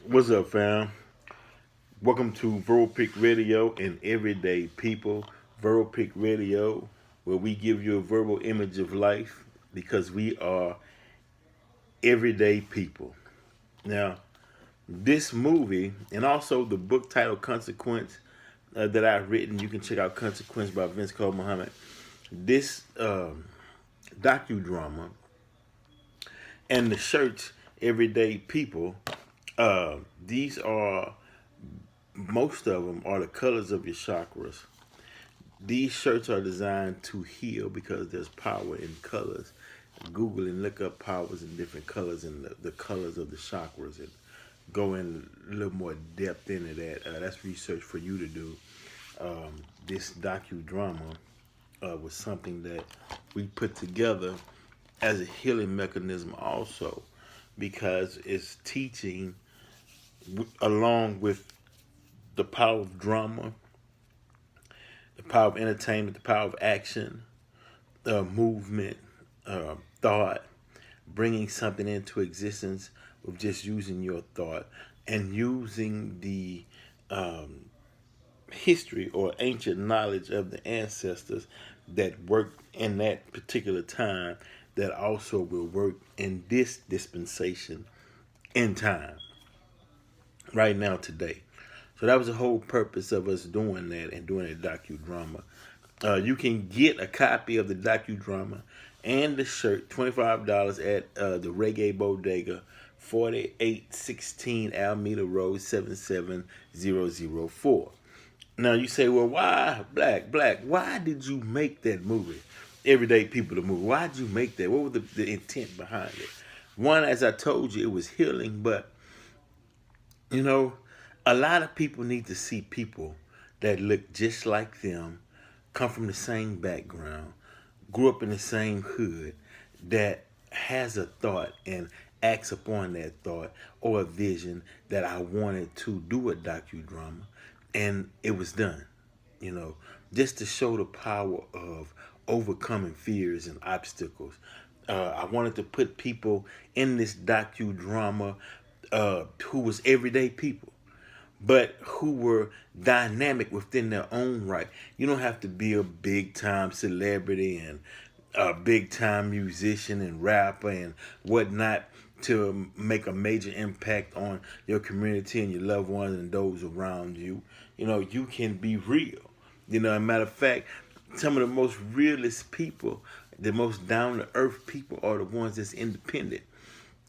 What's up, fam? Welcome to Verbal Pick Radio and Everyday People. Verbal Pick Radio, where we give you a verbal image of life because we are everyday people. Now, this movie and also the book titled Consequence that I've written, you can check out Consequence by Vince Cole Muhammad. This docudrama and the shirts, Everyday People, these are most of them are the colors of your chakras. These shirts are designed to heal because there's power in colors. Google and look up powers in different colors and the colors of the chakras and go in a little more depth into that. That's research for you to do. This docudrama was something that we put together as a healing mechanism also because it's teaching along with the power of drama, the power of entertainment, the power of action, movement, thought, bringing something into existence with just using your thought and using the history or ancient knowledge of the ancestors that worked in that particular time that also will work in this dispensation in time, right now, today. So that was the whole purpose of us doing that and doing a docudrama. You can get a copy of the docudrama and the shirt, $25 at the Reggae Bodega, 4816 Alameda Road, 77004. Now you say, well, why Black? Why did you make that movie? Everyday People, the movie. Why did you make that? What was the intent behind it? One, as I told you, it was healing, but you know, a lot of people need to see people that look just like them, come from the same background, grew up in the same hood, that has a thought and acts upon that thought or a vision that I wanted to do a docudrama, and it was done. You know, just to show the power of overcoming fears and obstacles. I wanted to put people in this docudrama who was everyday people, but who were dynamic within their own right. You don't have to be a big time celebrity and a big time musician and rapper and whatnot to make a major impact on your community and your loved ones and those around you. You know, you can be real. You know, as a matter of fact, some of the most realest people, the most down to earth people are the ones that's independent.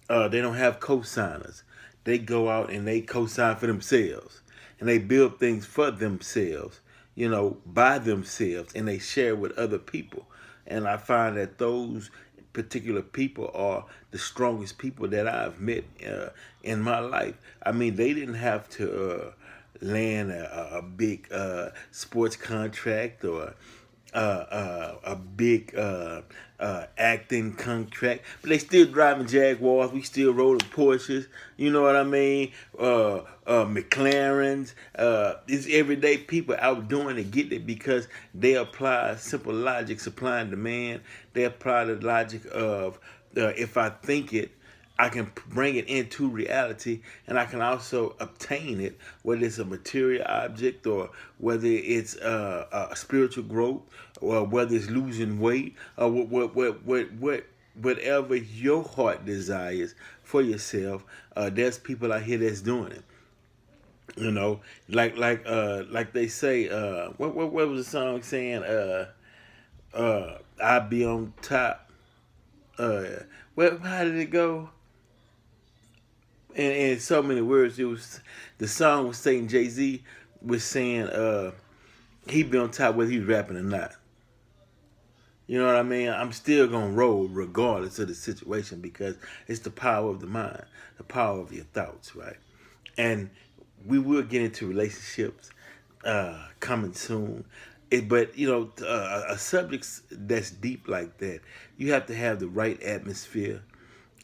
They don't have co-signers. They go out and they co-sign for themselves, and they build things for themselves, you know, by themselves, and they share with other people. And I find that those particular people are the strongest people that I've met in my life. I mean, they didn't have to land a big sports contract or a big acting contract, but they still driving Jaguars. We still rolling Porsches. You know what I mean? McLarens. These everyday people out doing it, get it because they apply simple logic, supply and demand. They apply the logic of if I think it, I can bring it into reality, and I can also obtain it, whether it's a material object or whether it's a spiritual growth or whether it's losing weight or whatever your heart desires for yourself. There's people out here that's doing it. You know, like they say. What was the song saying? I be on top. How did it go? In so many words, it was the song was saying Jay-Z was saying he'd be on top whether he's rapping or not. You know what I mean? I'm still gonna roll regardless of the situation because it's the power of the mind, the power of your thoughts, right? And we will get into relationships coming soon. But you know, a subject that's deep like that, you have to have the right atmosphere.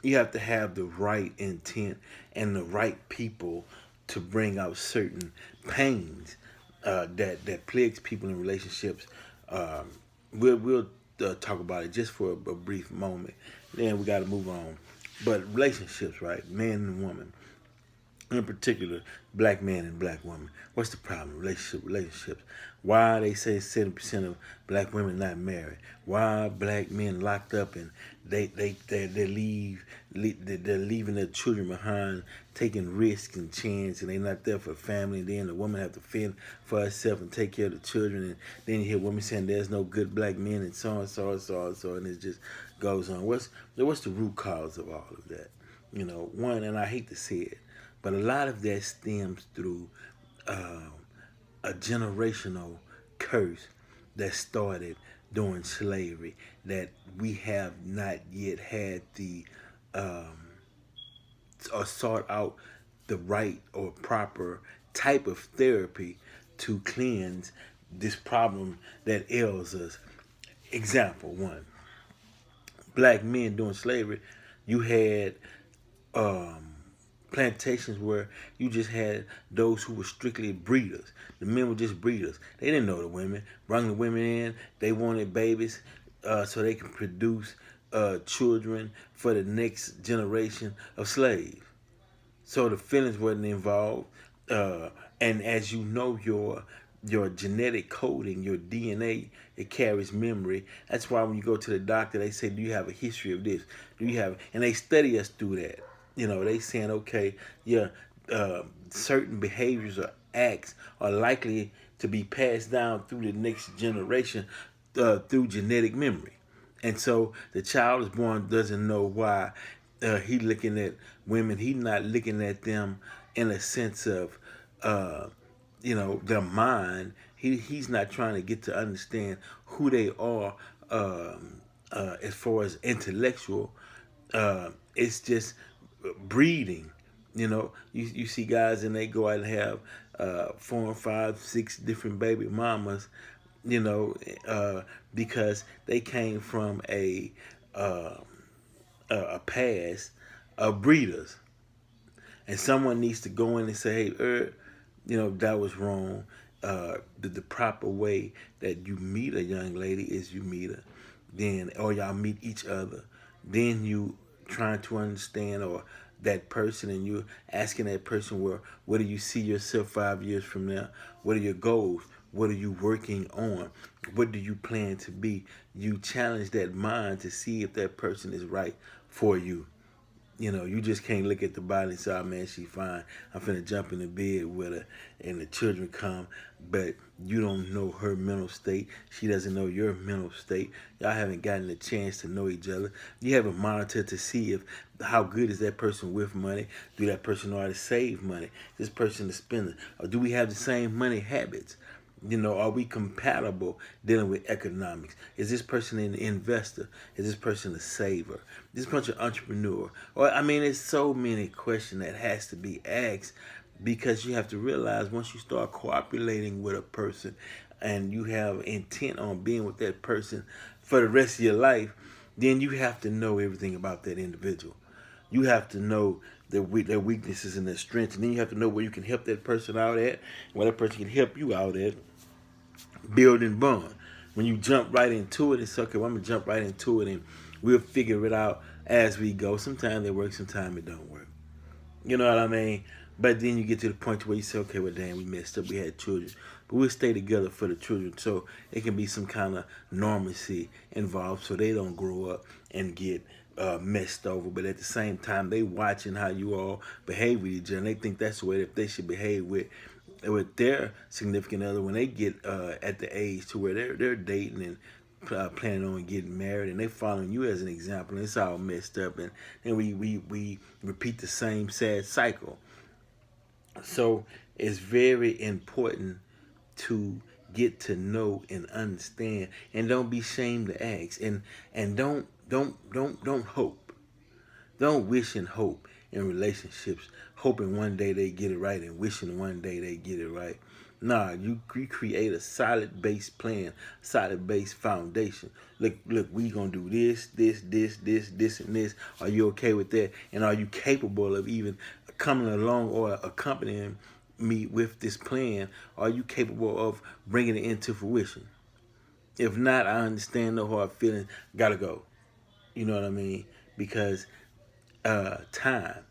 You have to have the right intent and the right people to bring out certain pains that plagues people in relationships. Um, we'll talk about it just for a brief moment. Then we got to move on. But relationships, right? Man and woman. in particular, black man and black woman. What's the problem? Relationships. Why they say 70% of black women not married? Why are black men locked up and they're leaving their children behind, taking risks and chances, and they're not there for family. And then the woman have to fend for herself and take care of the children. And then you hear women saying there's no good black men and so and so and so and so, and it just goes on. What's the root cause of all of that? One, and I hate to say it, but a lot of that stems through uh, a generational curse that started during slavery, that we have not yet had the um, or sought out the right or proper type of therapy to cleanse this problem that ails us. Example one: black men during slavery, you had um, plantations where you just had those who were strictly breeders. The men were just breeders. They didn't know the women. Bring the women in. They wanted babies so they can produce children for the next generation of slaves. So the feelings wasn't involved. Uh, and as you know, your genetic coding, your DNA, it carries memory. That's why when you go to the doctor, they say, "Do you have a history of this? Do you have?" And they study us through that. They saying, okay, yeah, certain behaviors or acts are likely to be passed down through the next generation through genetic memory. And so the child is born doesn't know why he looking at women. He's not looking at them in a sense of, uh, their mind. He's not trying to get to understand who they are as far as intellectual. It's just breeding. You see guys and they go out and have 4 and 5, 6 different baby mamas, you know, uh, because they came from uh, a past of breeders, and someone needs to go in and say, "Hey, that was wrong." The proper way that you meet a young lady is you meet her, then or y'all meet each other, then you trying to understand or that person, and you're asking that person, well, where do you see yourself 5 years from now? What are your goals? What are you working on? What do you plan to be? You challenge that mind to see if that person is right for you. You just can't look at the body and say, "Oh man, she fine. I'm finna jump in the bed with her," and the children come, but you don't know her mental state. She doesn't know your mental state. Y'all haven't gotten a chance to know each other. You haven't monitored to see if how good is that person with money. Do that person know how to save money? This person is spending, or do we have the same money habits? Are we compatible dealing with economics? Is this person an investor? Is this person a saver? Is this person an entrepreneur? Or I mean, there's so many questions that has to be asked, because you have to realize once you start cooperating with a person and you have intent on being with that person for the rest of your life, then you have to know everything about that individual. You have to know their weaknesses and their strengths, and then you have to know where you can help that person out at, where that person can help you out at, building bond. When you jump right into it, it's okay. Well, I'm gonna jump right into it, and we'll figure it out as we go. Sometimes it works, sometimes it don't work. You know what I mean? But then you get to the point where you say, okay, well, damn, we messed up. We had children, but we'll stay together for the children, so it can be some kind of normalcy involved, so they don't grow up and get messed over. But at the same time, they watching how you all behave with each other, and they think that's the way that they should behave with their significant other when they get at the age to where they're dating and planning on getting married, and they following you as an example, and it's all messed up, and then we repeat the same sad cycle. So it's very important to get to know and understand, and don't be ashamed to ask, and don't hope. Don't wish and hope in relationships, hoping one day they get it right and wishing one day they get it right. Nah, you create a solid base plan, solid base foundation. Look, we gonna do this, and this. Are you okay with that? And are you capable of even coming along or accompanying me with this plan? Are you capable of bringing it into fruition? If not, I understand no hard feelings. Gotta go. You know what I mean? Because time.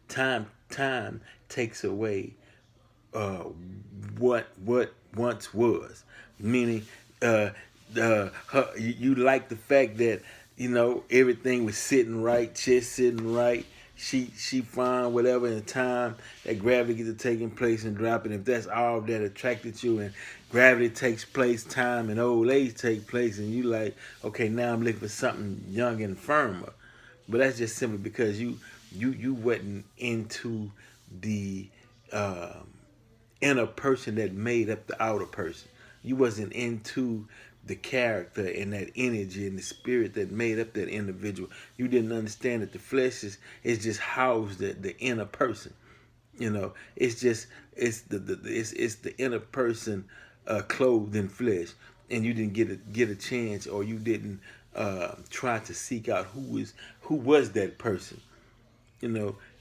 Time takes away uh, what once was. Meaning, you like the fact that everything was sitting right, chest sitting right. She find whatever in time that gravity gets to taking place and dropping. If that's all that attracted you, and gravity takes place, time and old age take place, and you like, okay, now I'm looking for something young and firmer. But that's just simply because you wasn't into the inner person that made up the outer person. You wasn't into the character and that energy and the spirit that made up that individual. You didn't understand that the flesh is just housed the inner person. It's just it's the inner person clothed in flesh, and you didn't get a chance, or you didn't try to seek out who was that person.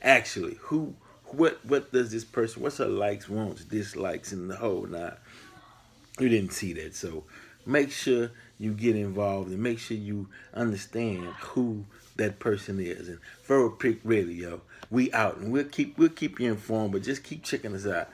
Actually, what does this person? What's her likes, wants, dislikes, and the whole nine? You didn't see that, so make sure you get involved and make sure you understand who that person is. And Furrow Pick Radio, we out, and we'll keep you informed, but just keep checking us out.